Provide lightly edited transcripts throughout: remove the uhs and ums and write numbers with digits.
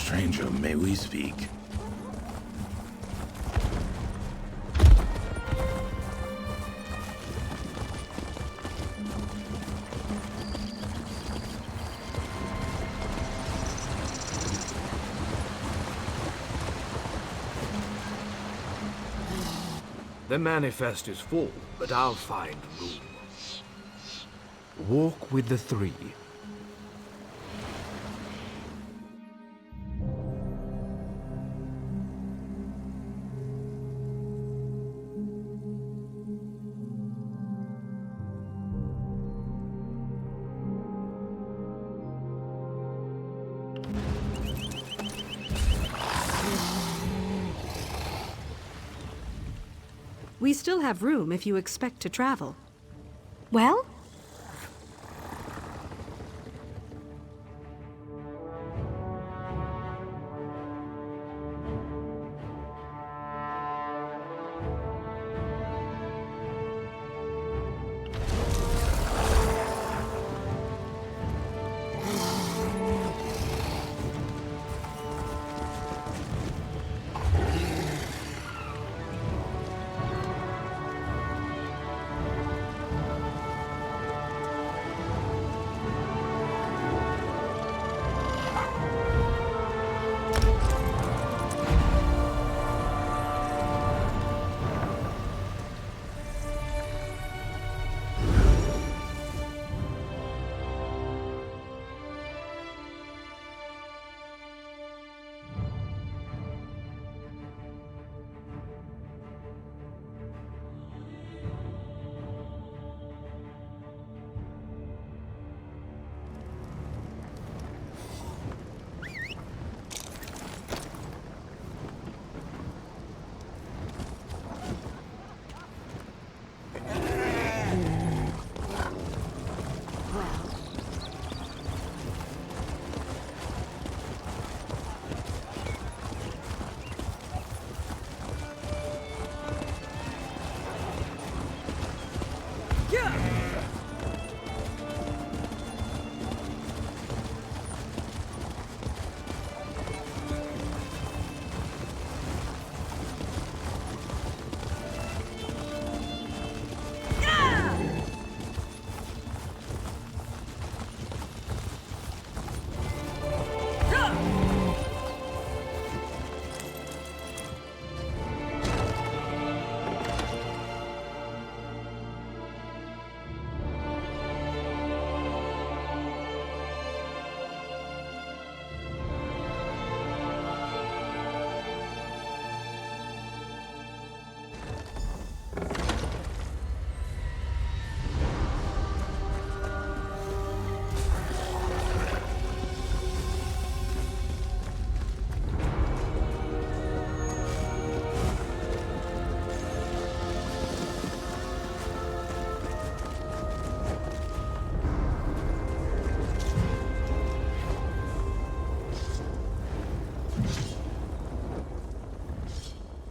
Stranger, may we speak? The manifest is full, but I'll find room. Walk with the three. We still have room if you expect to travel. Well?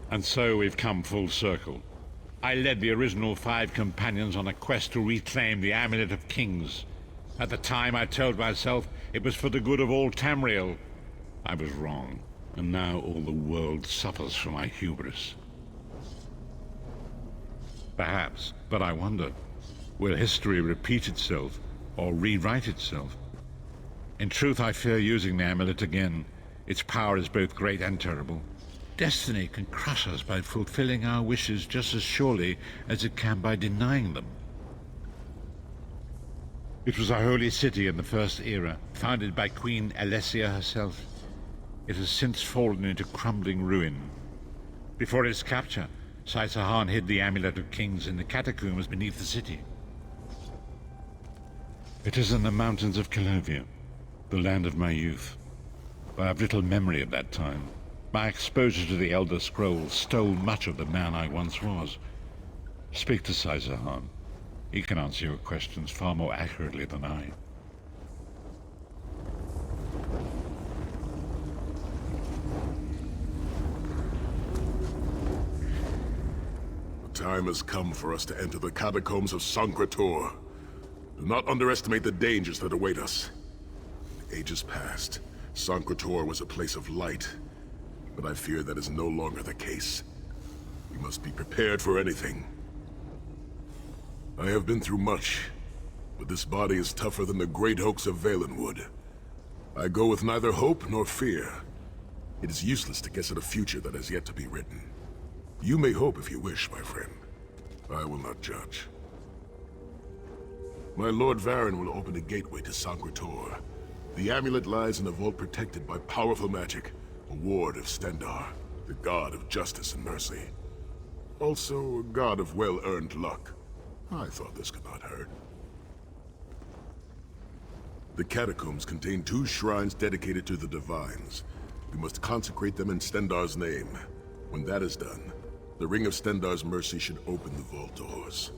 And so we've come full circle. I led the original 5 companions on a quest to reclaim the Amulet of Kings. At the time, I told myself it was for the good of all Tamriel. I was wrong, and now all the world suffers from my hubris. Perhaps, but I wonder, will history repeat itself, or rewrite itself? In truth, I fear using the amulet again. Its power is both great and terrible. Destiny can crush us by fulfilling our wishes just as surely as it can by denying them. It was a holy city in the First Era, founded by Queen Alessia herself. It has since fallen into crumbling ruin. Before its capture, Sahan hid the Amulet of Kings in the catacombs beneath the city. It is in the mountains of Calovia, the land of my youth. I have little memory of that time. My exposure to the Elder Scrolls stole much of the man I once was. Speak to Sahan. He can answer your questions far more accurately than I. The time has come for us to enter the catacombs of Sancre. Do not underestimate the dangers that await us. In ages past, Sancre was a place of light, but I fear that is no longer the case. We must be prepared for anything. I have been through much, but this body is tougher than the great oaks of Valenwood. I go with neither hope nor fear. It is useless to guess at a future that has yet to be written. You may hope if you wish, my friend. I will not judge. My Lord Varen will open a gateway to Sancre. The amulet lies in a vault protected by powerful magic, a ward of Stendarr, the god of justice and mercy. Also, a god of well-earned luck. I thought this could not hurt. The catacombs contain 2 shrines dedicated to the Divines. We must consecrate them in Stendarr's name. When that is done, the Ring of Stendarr's mercy should open the vault doors.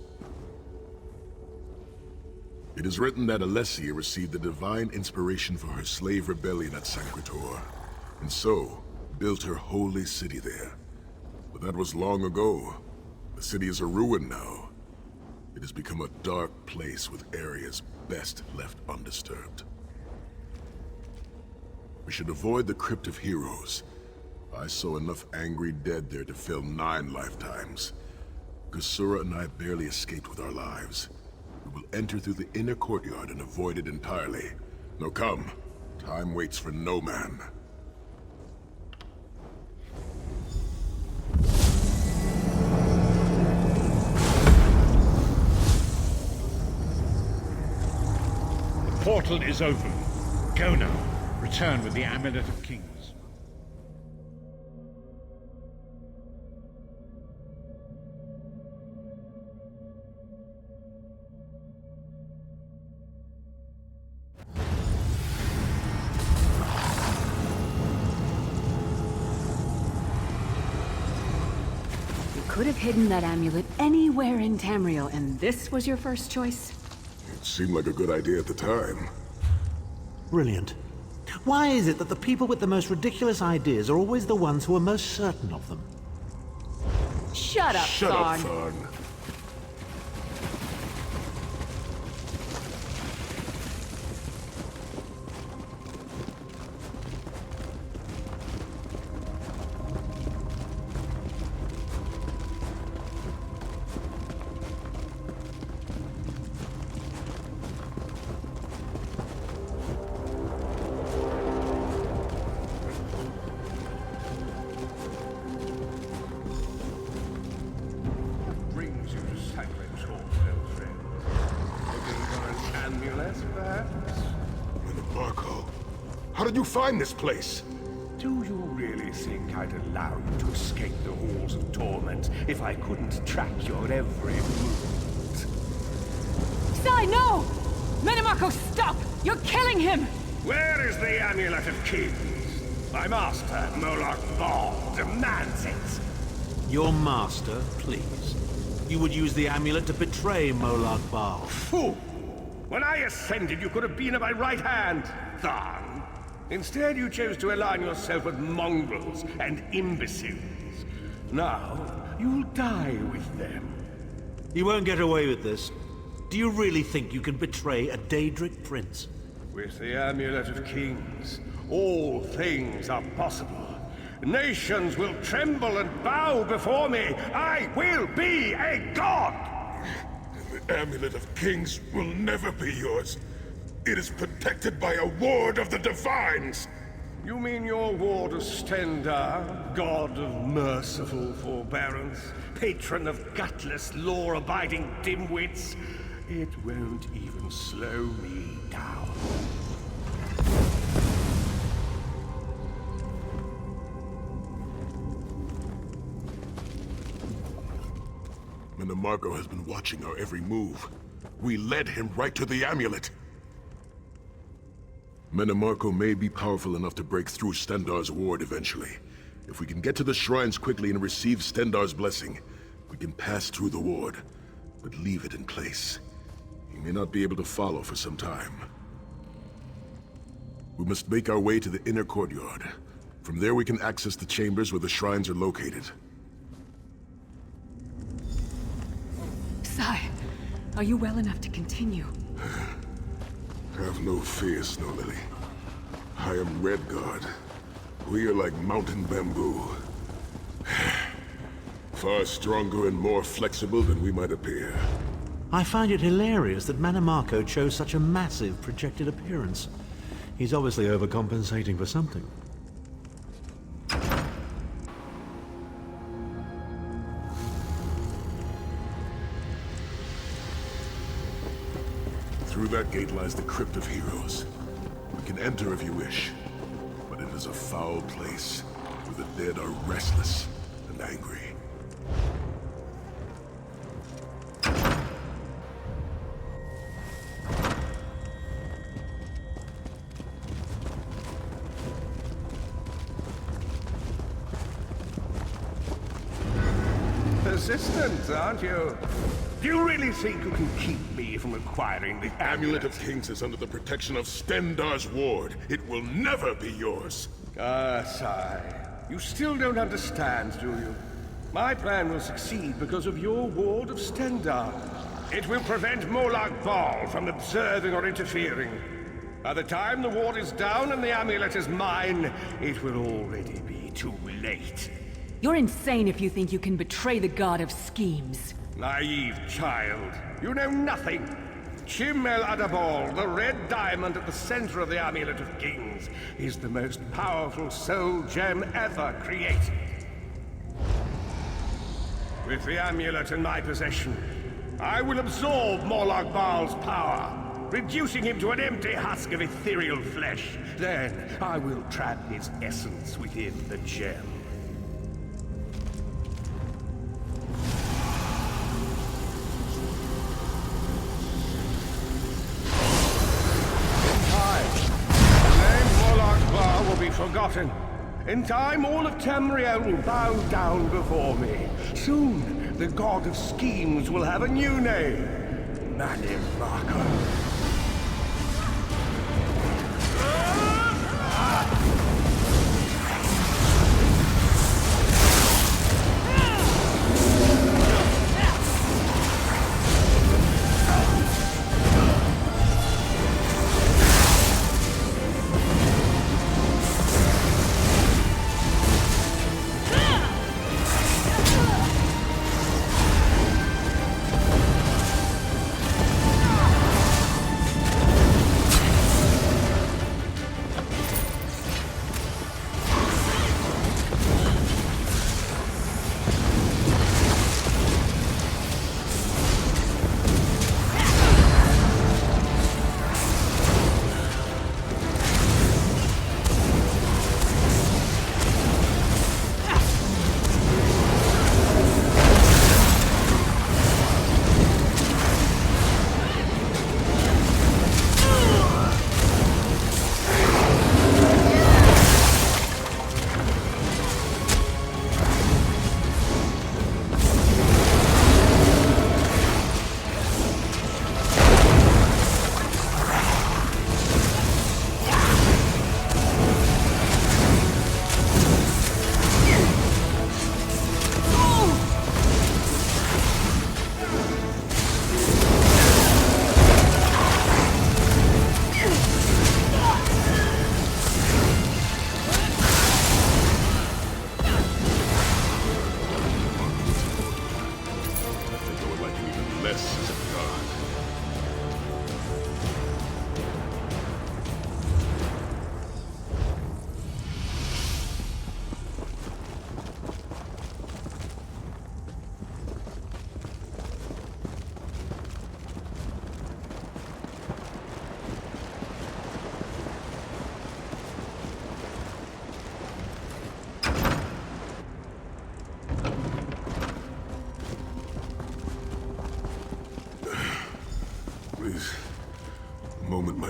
It is written that Alessia received the divine inspiration for her slave rebellion at Sancre, and so built her holy city there. But that was long ago. The city is a ruin now. It has become a dark place with areas best left undisturbed. We should avoid the Crypt of Heroes. I saw enough angry dead there to fill 9 lifetimes. Kusura and I barely escaped with our lives. We will enter through the inner courtyard and avoid it entirely. Now come, time waits for no man. The portal is open. Go now. Return with the Amulet of Kings. Could have hidden that amulet anywhere in Tamriel, and this was your first choice? It seemed like a good idea at the time. Brilliant. Why is it that the people with the most ridiculous ideas are always the ones who are most certain of them? Shut up, Shut up, Thorn. Thorn. Brings you to Sancre, old friend. Looking for an amulet, perhaps? Mannomarco, how did you find this place? Do you really think I'd allow you to escape the halls of torment if I couldn't track your every movement? Sai, no! Mannomarco, stop! You're killing him! Where is the Amulet of Kings? My master, Molag Bal, demands it. Your master, please. You would use the amulet to betray Molag Bal. Fool! When I ascended, you could have been at my right hand, Tharn. Instead, you chose to align yourself with mongrels and imbeciles. Now, you'll die with them. You won't get away with this. Do you really think you can betray a Daedric prince? With the Amulet of Kings, all things are possible. Nations will tremble and bow before me. I will be a god! The Amulet of Kings will never be yours. It is protected by a ward of the Divines! You mean your ward of Stendarr, god of merciful forbearance, patron of gutless, law-abiding dimwits? It won't even slow me down. Mannomarco has been watching our every move. We led him right to the amulet. Mannomarco may be powerful enough to break through Stendarr's ward eventually. If we can get to the shrines quickly and receive Stendarr's blessing, we can pass through the ward, but leave it in place. He may not be able to follow for some time. We must make our way to the inner courtyard. From there we can access the chambers where the shrines are located. Sai, are you well enough to continue? Have no fear, Snow Lily. I am Redguard. We are like mountain bamboo. Far stronger and more flexible than we might appear. I find it hilarious that Mannomarco chose such a massive projected appearance. He's obviously overcompensating for something. Through that gate lies the Crypt of Heroes. We can enter if you wish, but it is a foul place, where the dead are restless and angry. Persistent, aren't you? Do you really think you can keep me from acquiring the Amulet of Kings is under the protection of Stendarr's ward. It will never be yours. Ah, Sai. You still don't understand, do you? My plan will succeed because of your ward of Stendarr. It will prevent Molag Bal from observing or interfering. By the time the ward is down and the amulet is mine, it will already be too late. You're insane if you think you can betray the god of schemes. Naive child. You know nothing. Chimel Adabal, the red diamond at the center of the Amulet of Kings, is the most powerful soul gem ever created. With the amulet in my possession, I will absorb Molag Bal's power, reducing him to an empty husk of ethereal flesh. Then I will trap his essence within the gem. Forgotten. In time, all of Tamriel will bow down before me. Soon, the god of schemes will have a new name. Mannomarco.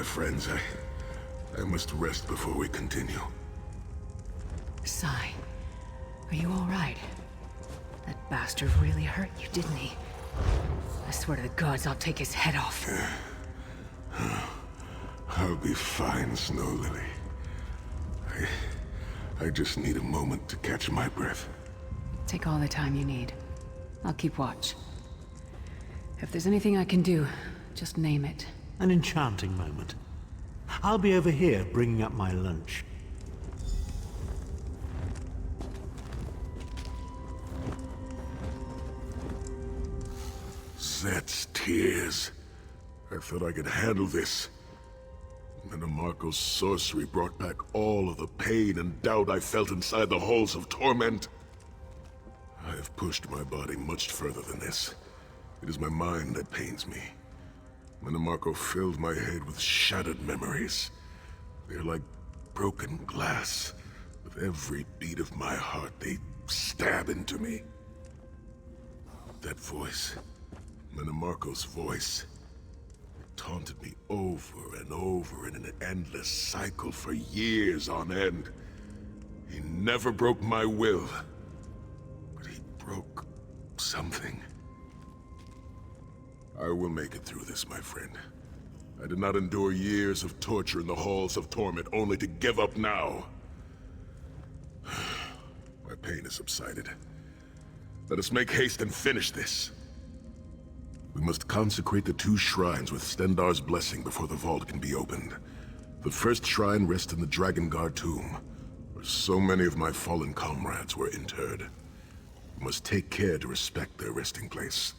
friends. I must rest before we continue. Sai, are you all right? That bastard really hurt you, didn't he? I swear to the gods I'll take his head off. I'll be fine, Snow Lily. I just need a moment to catch my breath. Take all the time you need. I'll keep watch. If there's anything I can do, just name it. An enchanting moment. I'll be over here bringing up my lunch. Zet's tears. I thought I could handle this. Mannomarco's sorcery brought back all of the pain and doubt I felt inside the halls of torment. I have pushed my body much further than this. It is my mind that pains me. Mannomarco filled my head with shattered memories. They're like broken glass. With every beat of my heart, they stab into me. That voice, Mannomarco's voice, taunted me over and over in an endless cycle for years on end. He never broke my will, but he broke something. I will make it through this, my friend. I did not endure years of torture in the halls of torment only to give up now. My pain has subsided. Let us make haste and finish this. We must consecrate the 2 shrines with Stendarr's blessing before the vault can be opened. The first shrine rests in the Dragon Guard tomb, where so many of my fallen comrades were interred. We must take care to respect their resting place.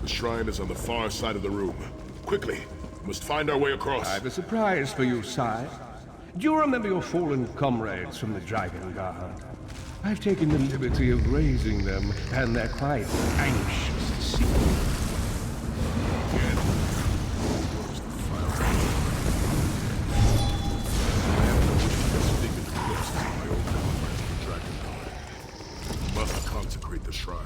The shrine is on the far side of the room. Quickly, we must find our way across. I've a surprise for you, Sai. Do you remember your fallen comrades from the Dragon Guard? I've taken the liberty of raising them, and they're quite anxious to see you. Must consecrate the shrine.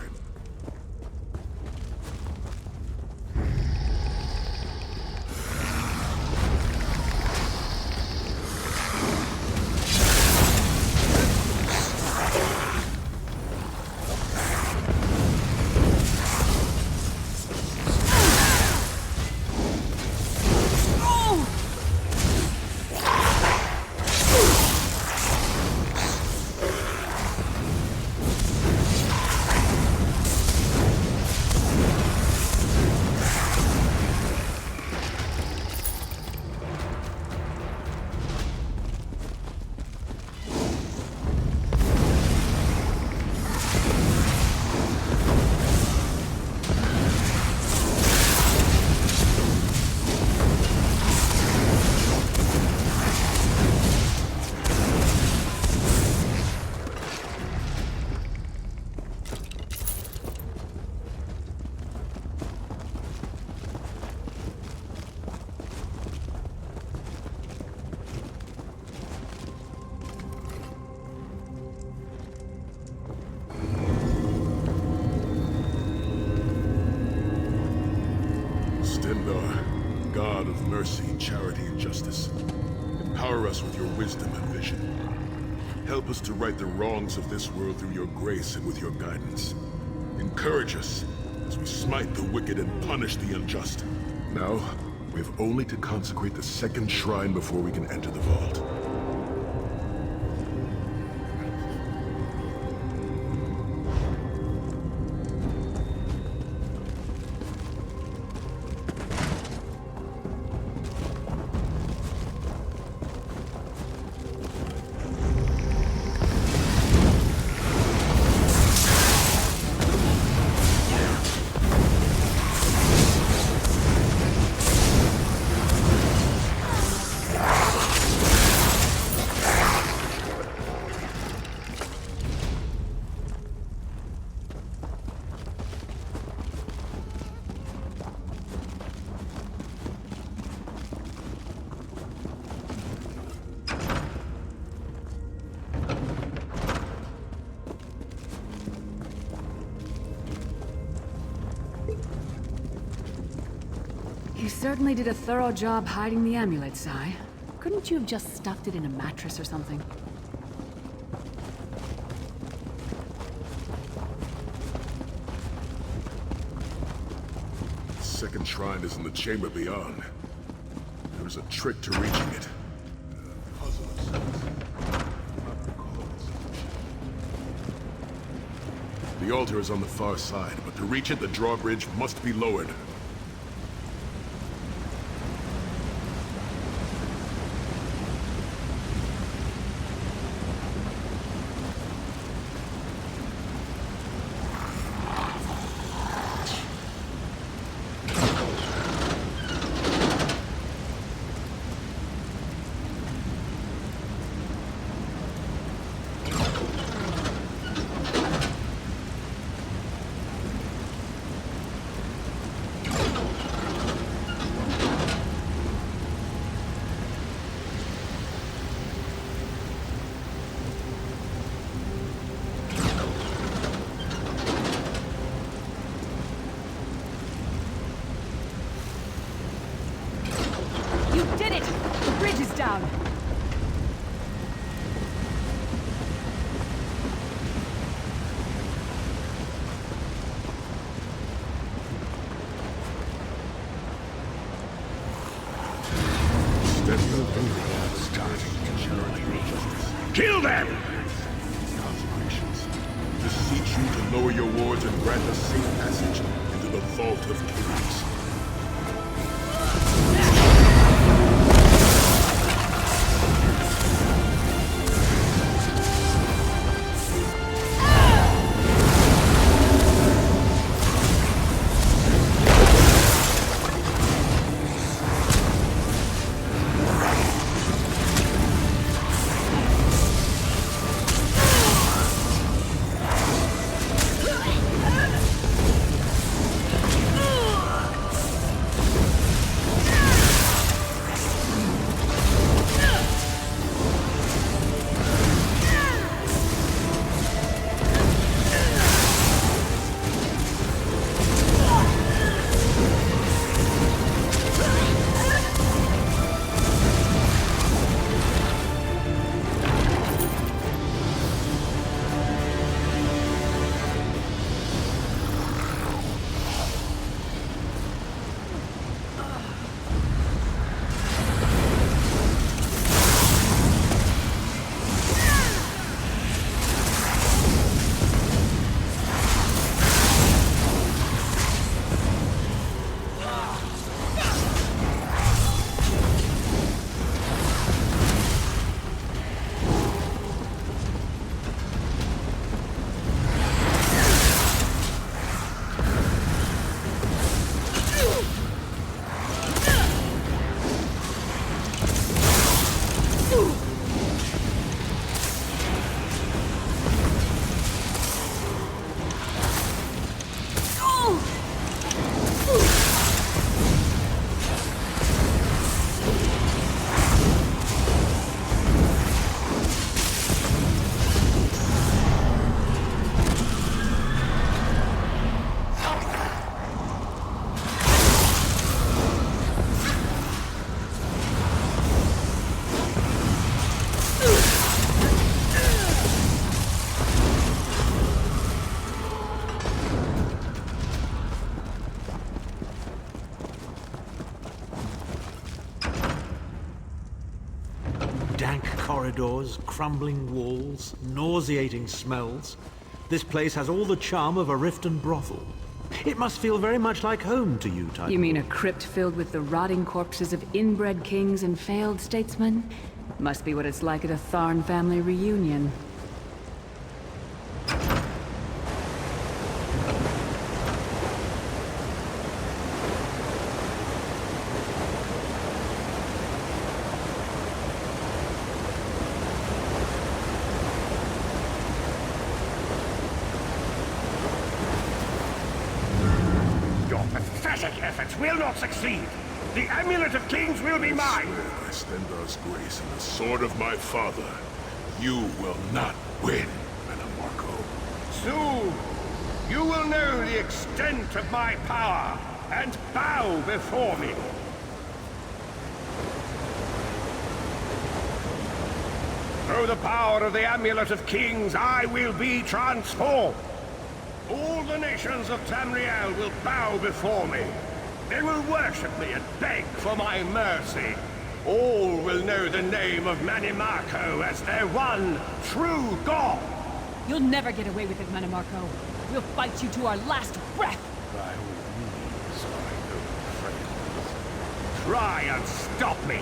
God of mercy, charity, and justice, empower us with your wisdom and vision. Help us to right the wrongs of this world through your grace and with your guidance. Encourage us as we smite the wicked and punish the unjust. Now, we have only to consecrate the second shrine before we can enter the vault. You certainly did a thorough job hiding the amulet, Sai. Couldn't you have just stuffed it in a mattress or something? The second shrine is in the chamber beyond. There is a trick to reaching it. The altar is on the far side, but to reach it, the drawbridge must be lowered. You did it! The bridge is down! Kill them! Consecrations. Beseech you to lower your wards and grant us safe passage into the Vault of Kings. Dank corridors, crumbling walls, nauseating smells. This place has all the charm of a Riften brothel. It must feel very much like home to you, Titan. You mean a crypt filled with the rotting corpses of inbred kings and failed statesmen? Must be what it's like at a Tharn family reunion. Your pathetic efforts will not succeed. The Amulet of Kings will be mine. By Stendarr's grace and the sword of my father, you will not win, Mannomarco. Soon, you will know the extent of my power. and bow before me. Through the power of the Amulet of Kings, I will be transformed. All the nations of Tamriel will bow before me. They will worship me and beg for my mercy. All will know the name of Mannomarco as their one true god. You'll never get away with it, Mannomarco. We'll fight you to our last breath. By all means, my old friends. Try and stop me.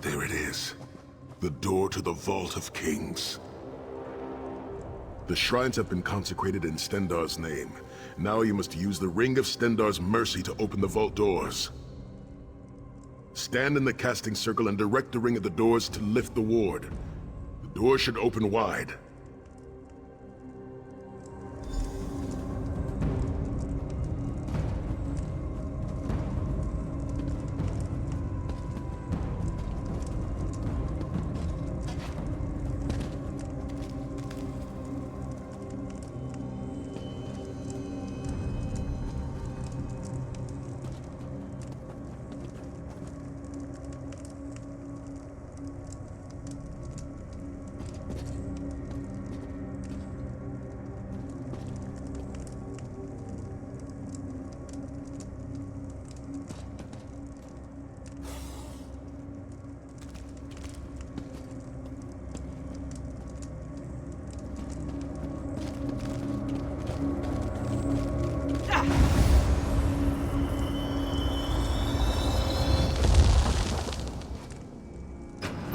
There it is. The door to the Vault of Kings. The shrines have been consecrated in Stendarr's name. Now you must use the Ring of Stendarr's mercy to open the vault doors. Stand in the casting circle and direct the ring at the doors to lift the ward. The doors should open wide.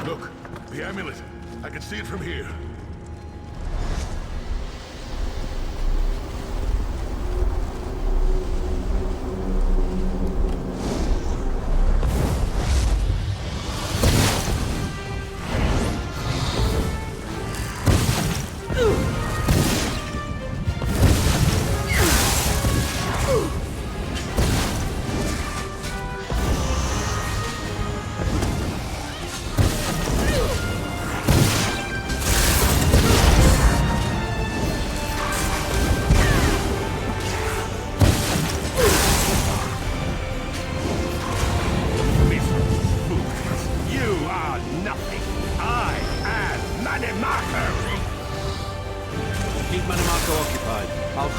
Look, the amulet. I can see it from here.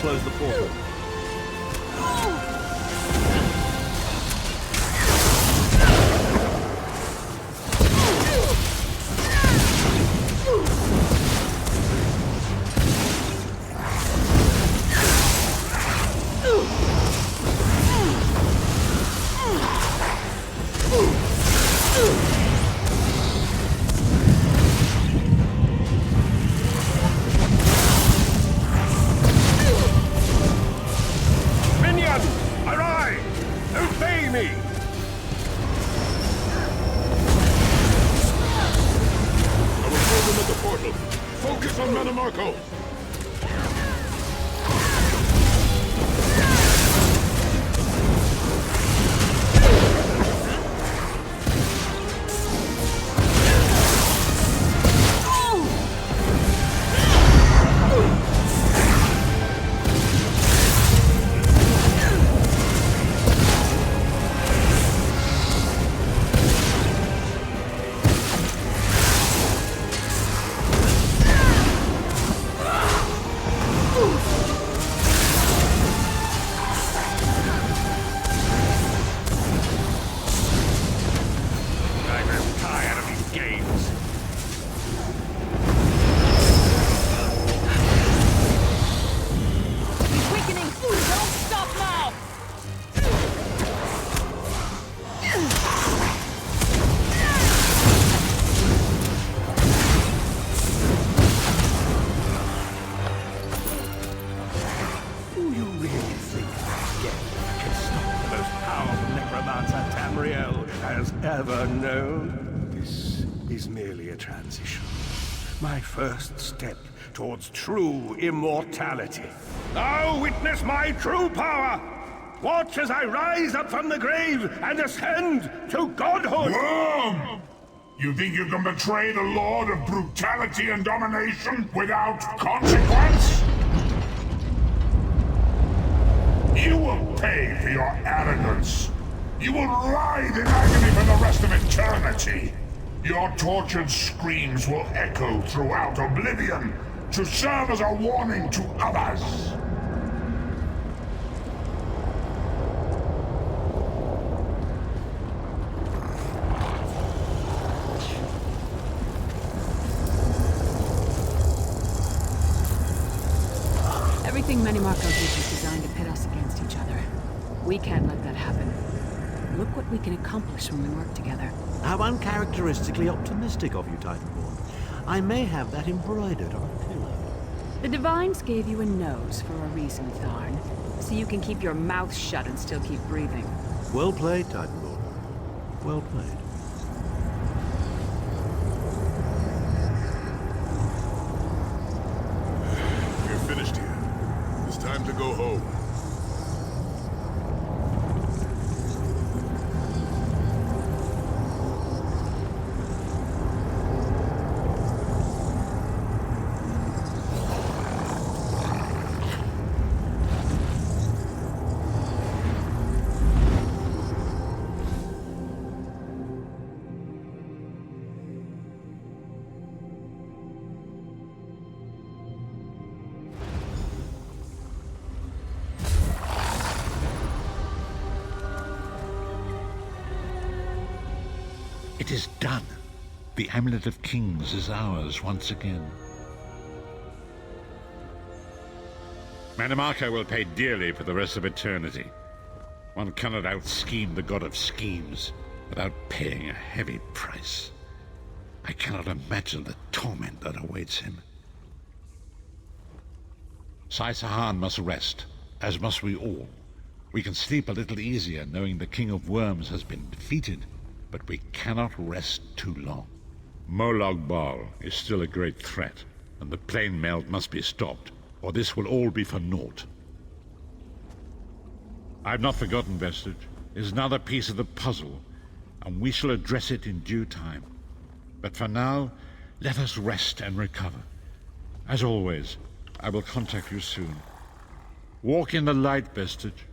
close the portal. Focus on Mannomarco! Ever known. This is merely a transition. My first step towards true immortality. Now witness my true power! Watch as I rise up from the grave and ascend to godhood! Wrong! You think you can betray the Lord of brutality and domination without consequence? You will pay for your arrogance. You will writhe in agony for the rest of eternity. Your tortured screams will echo throughout oblivion to serve as a warning to others. Everything Mannomarco did was designed to pit us against each other. We can't let that happen. Look what we can accomplish when we work together. How uncharacteristically optimistic of you, Titanborn. I may have that embroidered on a pillow. The Divines gave you a nose for a reason, Tharn. So you can keep your mouth shut and still keep breathing. Well played, Titanborn. Well played. We're finished here. It's time to go home. It is done. The Amulet of Kings is ours once again. Mannomarco will pay dearly for the rest of eternity. One cannot out-scheme the god of schemes without paying a heavy price. I cannot imagine the torment that awaits him. Sai Sahan must rest, as must we all. We can sleep a little easier knowing the King of Worms has been defeated, but we cannot rest too long. Molag Bal is still a great threat, and the plane melt must be stopped, or this will all be for naught. I've not forgotten Vestige. It is another piece of the puzzle, and we shall address it in due time. But for now, let us rest and recover. As always, I will contact you soon. Walk in the light, Vestige.